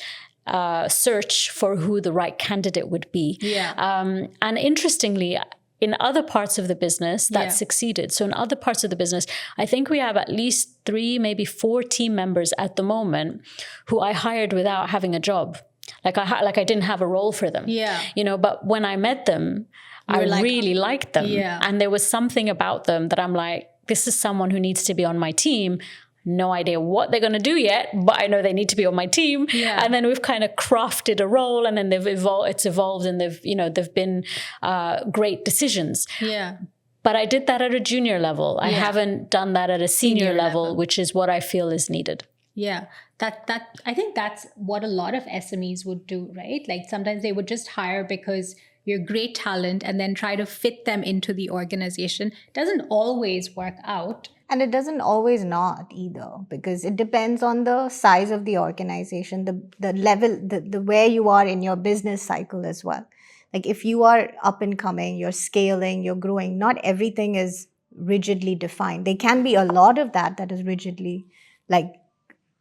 search for who the right candidate would be. And interestingly, in other parts of the business that succeeded. So in other parts of the business, I think we have at least 3, maybe 4 team members at the moment who I hired without having a job. Like I didn't have a role for them. You know, but when I met them, I really liked them. And there was something about them that I'm like, this is someone who needs to be on my team. No idea what they're going to do yet, but I know they need to be on my team. And then we've kind of crafted a role, and then it's evolved, and they've been great decisions. But I did that at a junior level. I haven't done that at a senior level, which is what I feel is needed. That I think that's what a lot of SMEs would do, right? Like sometimes they would just hire because you're great talent and then try to fit them into the organization. Doesn't always work out. And it doesn't always not either, because it depends on the size of the organization, the level, the where you are in your business cycle as well. Like if you are up and coming, you're scaling, you're growing, not everything is rigidly defined. There can be a lot of that is rigidly like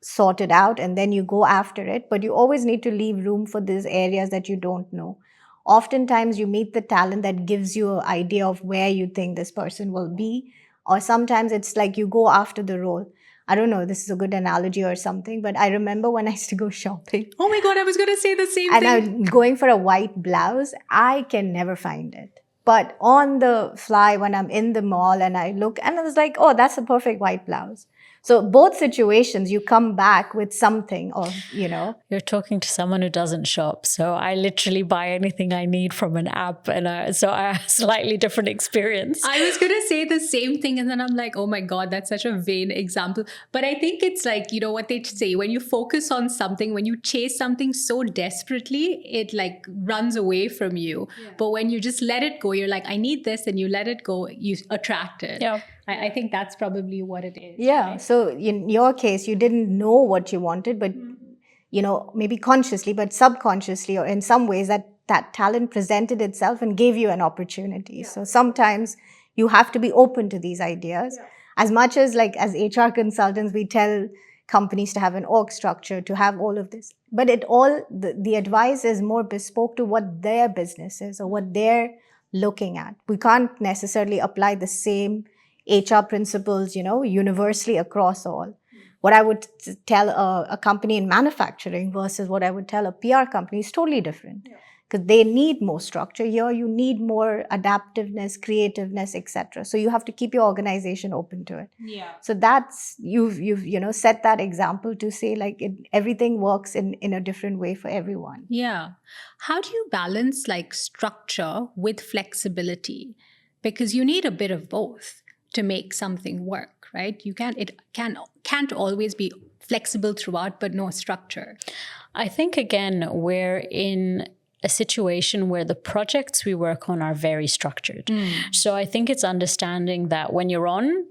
sorted out, and then you go after it. But you always need to leave room for these areas that you don't know. Oftentimes you meet the talent that gives you an idea of where you think this person will be. Or sometimes it's like you go after the role. I don't know, this is a good analogy or something, but I remember when I used to go shopping. Oh my God, I was going to say the same thing. And I'm going for a white blouse. I can never find it. But on the fly, when I'm in the mall and I look, and I was like, oh, that's a perfect white blouse. So both situations, you come back with something of, you know. You're talking to someone who doesn't shop. So I literally buy anything I need from an app. And so I have a slightly different experience. I was going to say the same thing. And then I'm like, oh my God, that's such a vain example. But I think it's like, you know what they say, when you focus on something, when you chase something so desperately, it like runs away from you. But when you just let it go, you're like, I need this, and you let it go, you attract it. I think that's probably what it is. Right? So in your case, you didn't know what you wanted, but, you know, maybe consciously, but subconsciously, or in some ways that talent presented itself and gave you an opportunity. So sometimes you have to be open to these ideas. As much as like as HR consultants, we tell companies to have an org structure, to have all of this. But the advice is more bespoke to what their business is or what they're looking at. We can't necessarily apply the same HR principles, you know, universally across all. What I would tell a company in manufacturing versus what I would tell a PR company is totally different, because they need more structure. Here, you need more adaptiveness, creativeness, etc. So you have to keep your organization open to it. So that's you've you know set that example to say like everything works in a different way for everyone. How do you balance like structure with flexibility? Because you need a bit of both to make something work, right? It can't always be flexible throughout, but no structure. I think, again, we're in a situation where the projects we work on are very structured. So I think it's understanding that when you're on,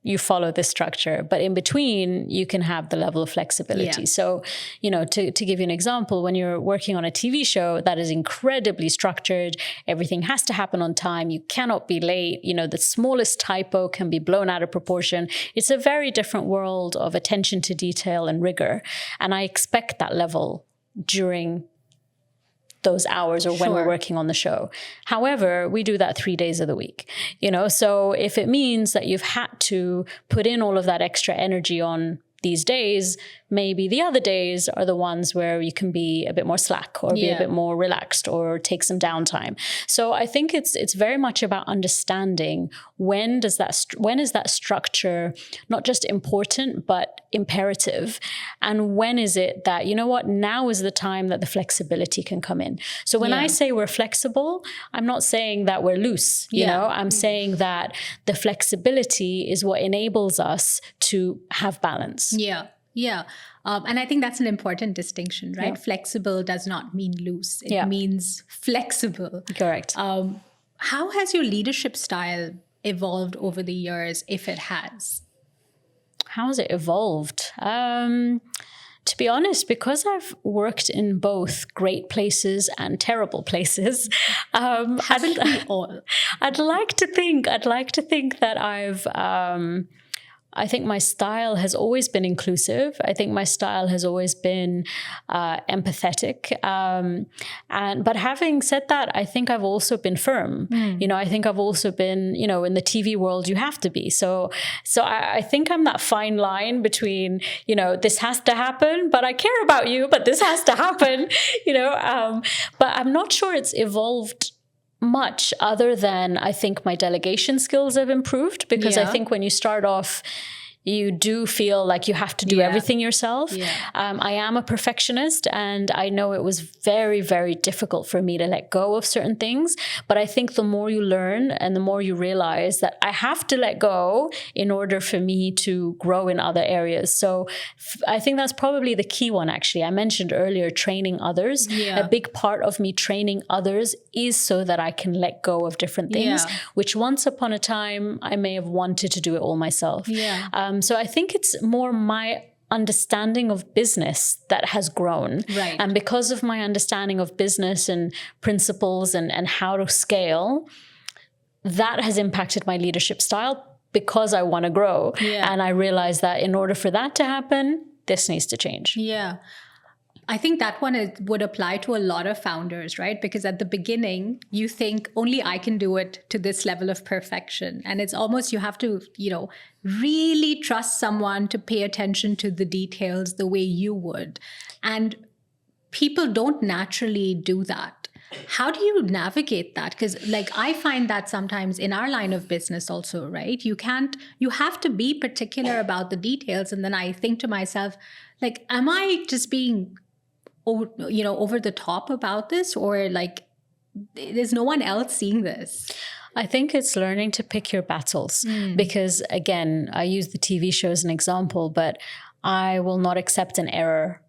you follow this structure, but in between, you can have the level of flexibility. So, you know, to give you an example, when you're working on a TV show that is incredibly structured, everything has to happen on time, you cannot be late, you know, the smallest typo can be blown out of proportion. It's a very different world of attention to detail and rigor. And I expect that level during those hours or when we're working on the show. However, we do that 3 days of the week, you know, so if it means that you've had to put in all of that extra energy on these days, maybe the other days are the ones where you can be a bit more slack or be a bit more relaxed or take some downtime. So I think it's very much about understanding when is that structure not just important, but imperative? And when is it that, you know what, now is the time that the flexibility can come in. So when I say we're flexible, I'm not saying that we're loose, you know, I'm saying that the flexibility is what enables us to have balance. And I think that's an important distinction, right? Flexible does not mean loose. It means flexible. Correct. How has your leadership style evolved over the years, if it has? How has it evolved? To be honest, because I've worked in both great places and terrible places, haven't we all? I'd like to think that I think my style has always been inclusive. I think my style has always been empathetic. But having said that, I think I've also been firm. I think I've also been, in the TV world, you have to be. So I think I'm that fine line between, this has to happen, but I care about you, but this has to happen, but I'm not sure it's evolved much other than I think my delegation skills have improved, because I think when you start off, you do feel like you have to do everything yourself. I am a perfectionist, and I know it was very, very difficult for me to let go of certain things. But I think the more you learn and the more you realize that I have to let go in order for me to grow in other areas. So I think that's probably the key one, actually. I mentioned earlier training others. A big part of me training others is so that I can let go of different things, which once upon a time I may have wanted to do it all myself. So I think it's more my understanding of business that has grown. Right. And because of my understanding of business and principles and how to scale, that has impacted my leadership style because I want to grow. And I realized that in order for that to happen, this needs to change. I think that one would apply to a lot of founders, right? Because at the beginning, you think only I can do it to this level of perfection. And it's almost you have to, really trust someone to pay attention to the details the way you would. And people don't naturally do that. How do you navigate that? Because I find that sometimes in our line of business also, right? You have to be particular about the details. And then I think to myself, am I just being over the top about this, or is no one else seeing this? I think it's learning to pick your battles, because again, I use the TV show as an example, but I will not accept an error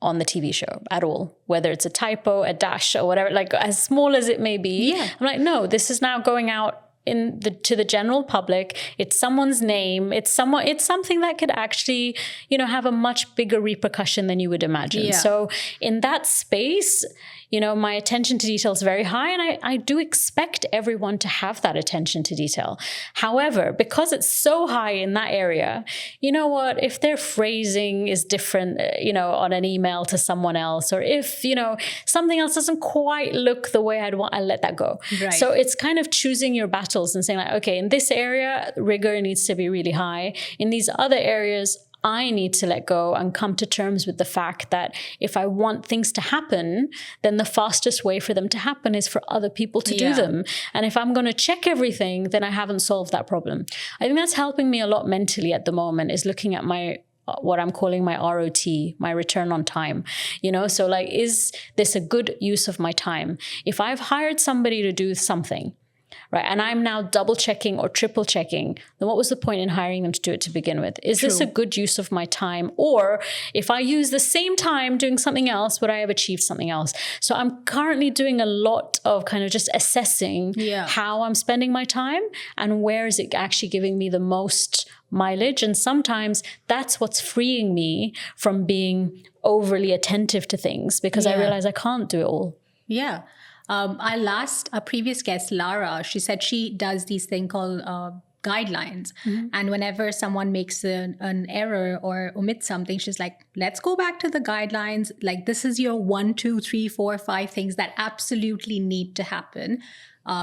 on the TV show at all, whether it's a typo, a dash, or whatever, as small as it may be. I'm no, this is now going out to the general public. It's someone's name. It's something that could actually, have a much bigger repercussion than you would imagine. So in that space, my attention to detail is very high, and I do expect everyone to have that attention to detail. However, because it's so high in that area, if their phrasing is different, on an email to someone else, or if, something else doesn't quite look the way I'd want, I let that go. Right. So it's kind of choosing your battles and saying okay, in this area, rigor needs to be really high. In these other areas, I need to let go and come to terms with the fact that if I want things to happen, then the fastest way for them to happen is for other people to do them. And if I'm going to check everything, then I haven't solved that problem. I think that's helping me a lot mentally at the moment, is looking at what I'm calling my ROT, my return on time. So is this a good use of my time? If I've hired somebody to do something, right, and I'm now double checking or triple checking, then what was the point in hiring them to do it to begin with? Is this a good use of my time? Or if I use the same time doing something else, would I have achieved something else? So I'm currently doing a lot of kind of just assessing how I'm spending my time and where is it actually giving me the most mileage. And sometimes that's what's freeing me from being overly attentive to things, because I realize I can't do it all. Our previous guest, Lara, she said she does these things called guidelines. And whenever someone makes an error or omits something, she's like, let's go back to the guidelines. This is your 1, 2, 3, 4, 5 things that absolutely need to happen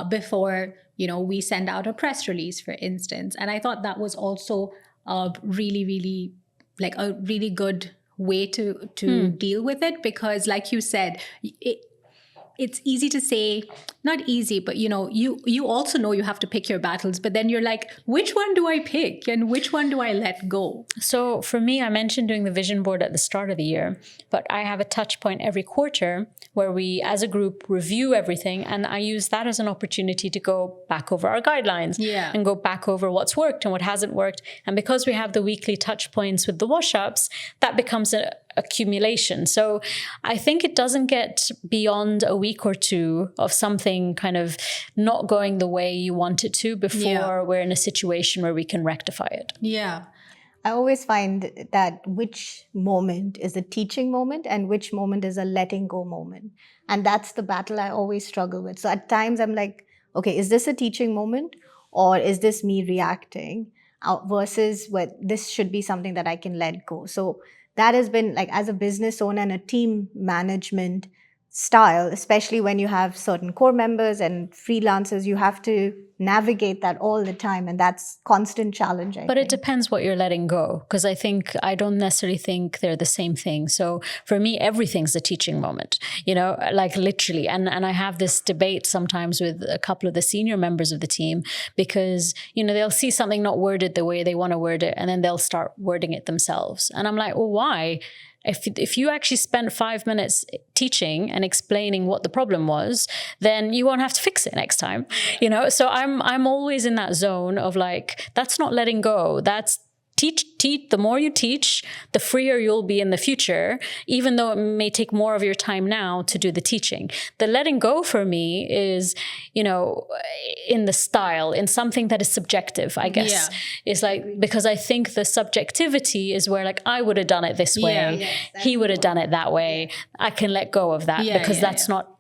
before, we send out a press release, for instance. And I thought that was also a really, really, a really good way to deal with it, because like you said, it's easy to say, not easy, but you also know you have to pick your battles, but then you're like, which one do I pick and which one do I let go? So for me, I mentioned doing the vision board at the start of the year, but I have a touch point every quarter where we as a group review everything, and I use that as an opportunity to go back over our guidelines and go back over what's worked and what hasn't worked. And because we have the weekly touch points with the wash-ups, that becomes an accumulation. So I think it doesn't get beyond a week or two of something kind of not going the way you want it to before we're in a situation where we can rectify it. I always find that which moment is a teaching moment and which moment is a letting go moment. And that's the battle I always struggle with. So at times I'm like, okay, is this a teaching moment or is this me reacting? versus what this should be something that I can let go. So that has been like, as a business owner and a team management style, especially when you have certain core members and freelancers, you have to navigate that all the time, and that's constant challenge. But it depends what you're letting go, because I don't necessarily think they're the same thing. So for me, everything's a teaching moment, like literally. And I have this debate sometimes with a couple of the senior members of the team, because they'll see something not worded the way they want to word it, and then they'll start wording it themselves. And I'm like, well, why? If you actually spent 5 minutes teaching and explaining what the problem was, then you won't have to fix it next time. So I'm always in that zone of like, that's not letting go. That's teach. The more you teach, the freer you'll be in the future, even though it may take more of your time now to do the teaching. The letting go for me is, in the style, in something that is subjective, I guess. Yeah. It's like, because I think the subjectivity is where like, I would have done it this way. He would have done it that way. I can let go of that because that's not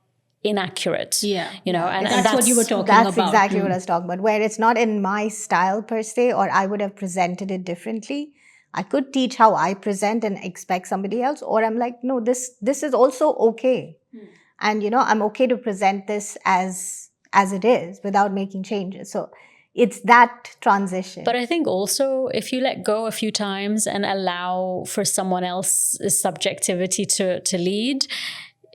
inaccurate. And that's what you were talking about. That's exactly what I was talking about, where it's not in my style per se, or I would have presented it differently. I could teach how I present and expect somebody else, or I'm like, no, this is also okay. And I'm okay to present this as it is without making changes. So it's that transition. But I think also, if you let go a few times and allow for someone else's subjectivity to lead,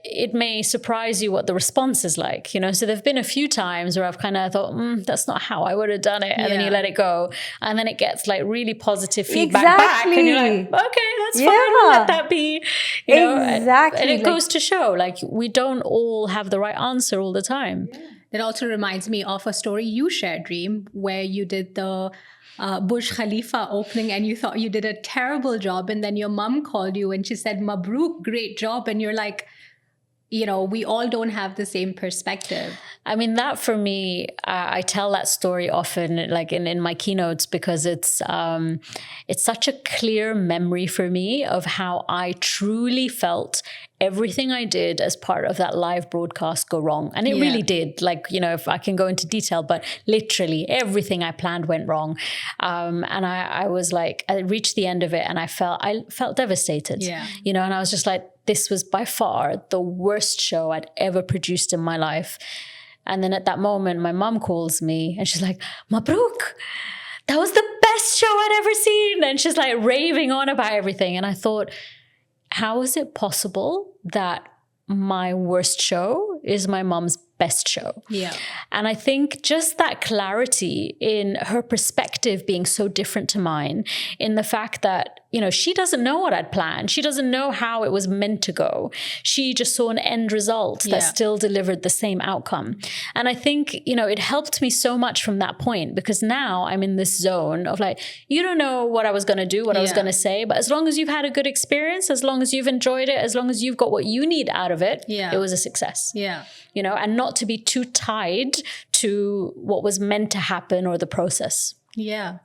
it may surprise you what the response is like, So there've been a few times where I've kind of thought, that's not how I would have done it. And then you let it go. And then it gets like really positive feedback back. And you're like, okay, that's fine. I'll let that be. Exactly. And it goes to show, like, we don't all have the right answer all the time. Yeah. That also reminds me of a story you shared, Reem, where you did the Burj Khalifa opening and you thought you did a terrible job. And then your mom called you and she said, Mabruk, great job. And you're like, we all don't have the same perspective. I mean, that for me, I tell that story often, like in my keynotes, because it's such a clear memory for me of how I truly felt everything I did as part of that live broadcast go wrong. And it really did. Like, if I can go into detail, but literally everything I planned went wrong. And I was like, I reached the end of it and I felt devastated, and I was just like, this was by far the worst show I'd ever produced in my life. And then at that moment, my mom calls me and she's like, Mabruk, that was the best show I'd ever seen. And she's like raving on about everything. And I thought, how is it possible that my worst show is my mom's best show? Yeah. And I think just that clarity in her perspective being so different to mine, in the fact that, she doesn't know what I'd planned. She doesn't know how it was meant to go. She just saw an end result that still delivered the same outcome. And I think, it helped me so much from that point, because now I'm in this zone of like, you don't know what I was going to do, what I was going to say, but as long as you've had a good experience, as long as you've enjoyed it, as long as you've got what you need out of it, it was a success. Yeah. And not to be too tied to what was meant to happen or the process. Yeah.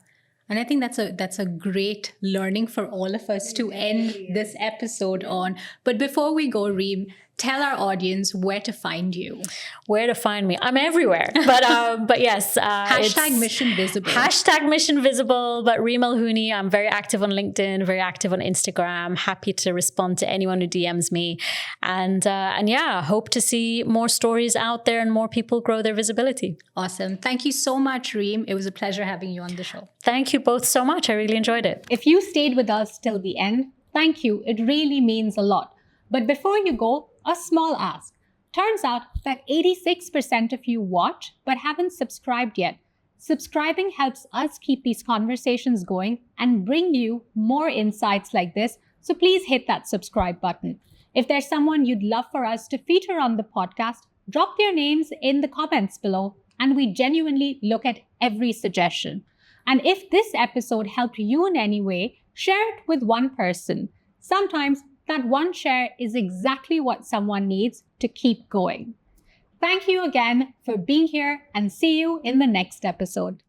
And I think that's a great learning for all of us to end this episode on. But before we go, Reem, tell our audience where to find you. Where to find me? I'm everywhere. But yes. Hashtag Mission Visible. Hashtag Mission Visible. But Reim El Houni, I'm very active on LinkedIn, very active on Instagram. Happy to respond to anyone who DMs me. And hope to see more stories out there and more people grow their visibility. Awesome. Thank you so much, Reem. It was a pleasure having you on the show. Thank you both so much. I really enjoyed it. If you stayed with us till the end, thank you. It really means a lot. But before you go, a small ask. Turns out that 86% of you watch but haven't subscribed yet. Subscribing helps us keep these conversations going and bring you more insights like this. So please hit that subscribe button. If there's someone you'd love for us to feature on the podcast, drop their names in the comments below, and we genuinely look at every suggestion. And if this episode helped you in any way, share it with one person. Sometimes that one share is exactly what someone needs to keep going. Thank you again for being here, and see you in the next episode.